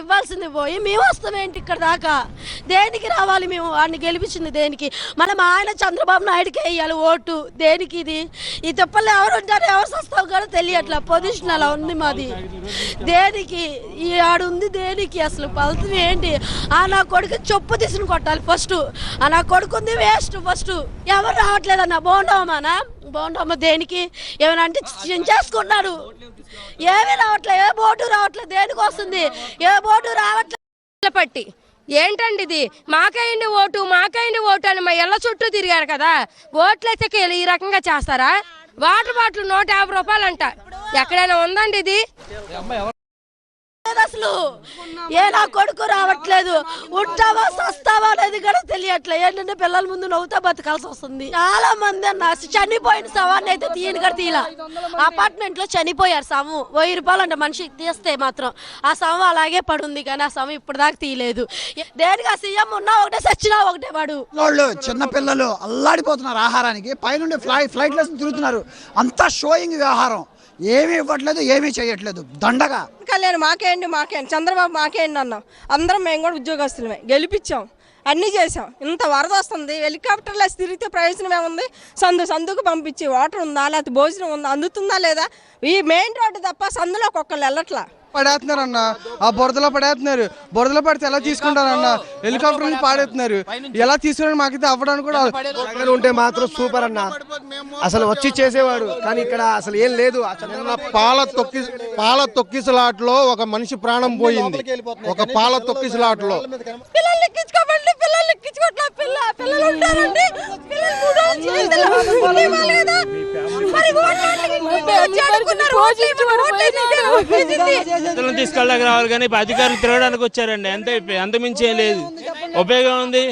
ఇవ్వాల్సింది పోయి మేము వస్తామేంటి ఇక్కడ దాకా? దేనికి రావాలి మేము? వాడిని గెలిపించింది దేనికి? మనం ఆయన చంద్రబాబు నాయుడుకి వేయాలి ఓటు. దేనికి ఇది? ఈ తిప్పల్లో ఎవరు ఉంటారు, ఎవరు వస్తావు కూడా తెలియట్లా. పొజిషన్ అలా ఉంది మాది. దేనికి ఈ ఆడుంది? దేనికి అసలు ఫలితం ఏంటి? ఆ నా కొడుకు చెప్పు తీసుకుని కొట్టాలి ఫస్ట్. ఆ నా కొడుకుంది వేస్ట్ ఫస్ట్. ఎవరు రావట్లేదన్న బోండవమానా? బోండమ్మ దేనికి? ఏమైనా అంటే చేసుకున్నారు. ఏమీ రావట్లేదు, ఏ బోటు రావట్లేదు. దేనికి వస్తుంది? ఏ బోటు రావట్లేదు. పట్టి ఏంటండి ఇది? మాకైంది ఓటు అని మా ఇళ్ళ చుట్టూ తిరిగారు కదా. ఓట్లయితే ఈ రకంగా చేస్తారా? వాటర్ బాటిల్ 150 రూపాయలు అంట. ఎక్కడైనా ఉందండి ఇది? అసలు ఏ నా కొడుకు రావట్లేదు. ఉంటావా సస్తావా అనేది కూడా తెలియట్లేదు. ఏంటంటే పిల్లల ముందు నవ్వుతా బతకాల్సి వస్తుంది. చాలా మంది అన్న చనిపోయిన శవాన్ని అయితే తీయని కూడా తీయాల. అపార్ట్మెంట్ లో చనిపోయారు. శవం 1000 రూపాయలు అంటే మనిషికి తీస్తే మాత్రం ఆ శవం అలాగే పడుంది. కానీ ఆ శవం ఇప్పుడు దాకా తీయలేదు. దేనికి? ఆ సీఎం ఉన్నా ఒకటే, సచ్చినా ఒకటే. వాడు వాళ్ళు చిన్న పిల్లలు అల్లాడిపోతున్నారు ఆహారానికి. పైనుండి ఫ్లైట్ లెస్ తిరుగుతున్నారు. అంతా షోయింగ్ వ్యవహారం. ఏమీ ఇవ్వట్లేదు, ఏమీ చేయట్లేదు. దండగా కళ్యాణ్ మాకేంటి చంద్రబాబు మాకేంటి అన్నాం. అందరం మేము కూడా ఉద్యోగస్తులమే, గెలిపించాం, అన్నీ చేసాం. ఇంత వరద వస్తుంది, హెలికాప్టర్లు వేసి తిరిగితే ప్రయోజనం ఏముంది? సందుకు పంపించి వాటర్ ఉందా, లేకపోతే భోజనం ఉందా, అందుతుందా లేదా? ఈ మెయిన్ రోడ్డు తప్ప సందులో ఒక్కొక్కరు వెళ్ళట్లా. పడేస్తున్నారు అన్న, ఆ బురదలో పడేస్తున్నారు. బురదలో పడితే ఎలా తీసుకుంటారన్న? హెలికాప్టర్ నుంచి పాడేస్తున్నారు. ఎలా తీసుకుని మాకైతే అవ్వడానికి కూడా ఉంటే మాత్రం సూపర్ అన్న. అసలు వచ్చి చేసేవాడు, కానీ ఇక్కడ అసలు ఏం లేదు. పాల తొక్కిసలాట్లో ఒక మనిషి ప్రాణం పోయింది. ఒక పాల తొక్కిసలాట్లో తీసుకెళ్ళడానికి రావాలి, కానీ అధికారులు తిరగడానికి వచ్చారండి. అంత మించి ఏం లేదు. ఉపయోగం ఉంది?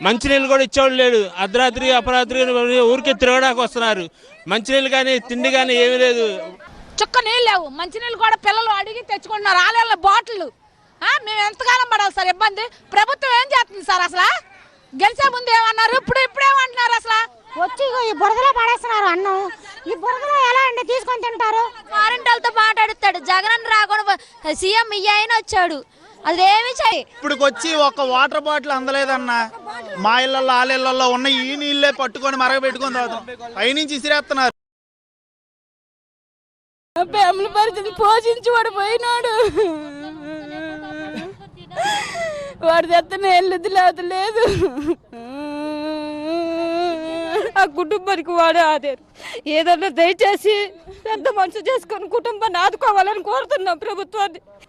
మంచినీళ్ళు కూడా ఇచ్చేవాళ్ళు లేడు. అర్ధరాత్రి అపరాత్రి ఊరికే తిరగడానికి వస్తున్నారు. మంచినీళ్ళు కానీ తిండి కానీ ఏమీ లేదు. చుక్క నీళ్ళు లేవు. మంచినీళ్ళు కూడా పిల్లలు అడిగి తెచ్చుకుంటున్నారు. ఆలేళ్ళ బాటిల్. మేము ఎంతకాలం పడాలి సార్ ఇబ్బంది? ప్రభుత్వం ఏం చేస్తుంది సార్? అసలు గెలిచే ముందు ఏమన్నారు, ఇప్పుడేమంటున్నారు? అసలు వచ్చి ఈ బురదలో పడేస్తున్నారు అన్నం. ఈ బురదలో ఎలా అండి తీసుకొని తింటారు? వారంటీలతో మాట్లాడుతాడు. జగన్ రాకుండా సీఎం ఆయన వచ్చాడు. అదేమి చేయి. ఇప్పుడు వచ్చి ఒక వాటర్ బాటిల్ అందలేదన్న. మా ఇళ్లలో ఆలేళ్లలో ఉన్న ఈ నీళ్ళే పట్టుకొని మరగబెట్టుకొని తాగుతాం. పైనుంచి ఇసిరేస్తున్నారు. ఫ్యామిలీ పరిస్థితి పోషించి వాడు పోయినాడు. వాడు తెత్తనే వెళ్ళదు లేదు. ఆ కుటుంబానికి వాడే ఆధారు. ఏదన్నా దయచేసి పెద్ద మనసు చేసుకొని కుటుంబాన్ని ఆదుకోవాలని కోరుతున్నాం ప్రభుత్వాన్ని.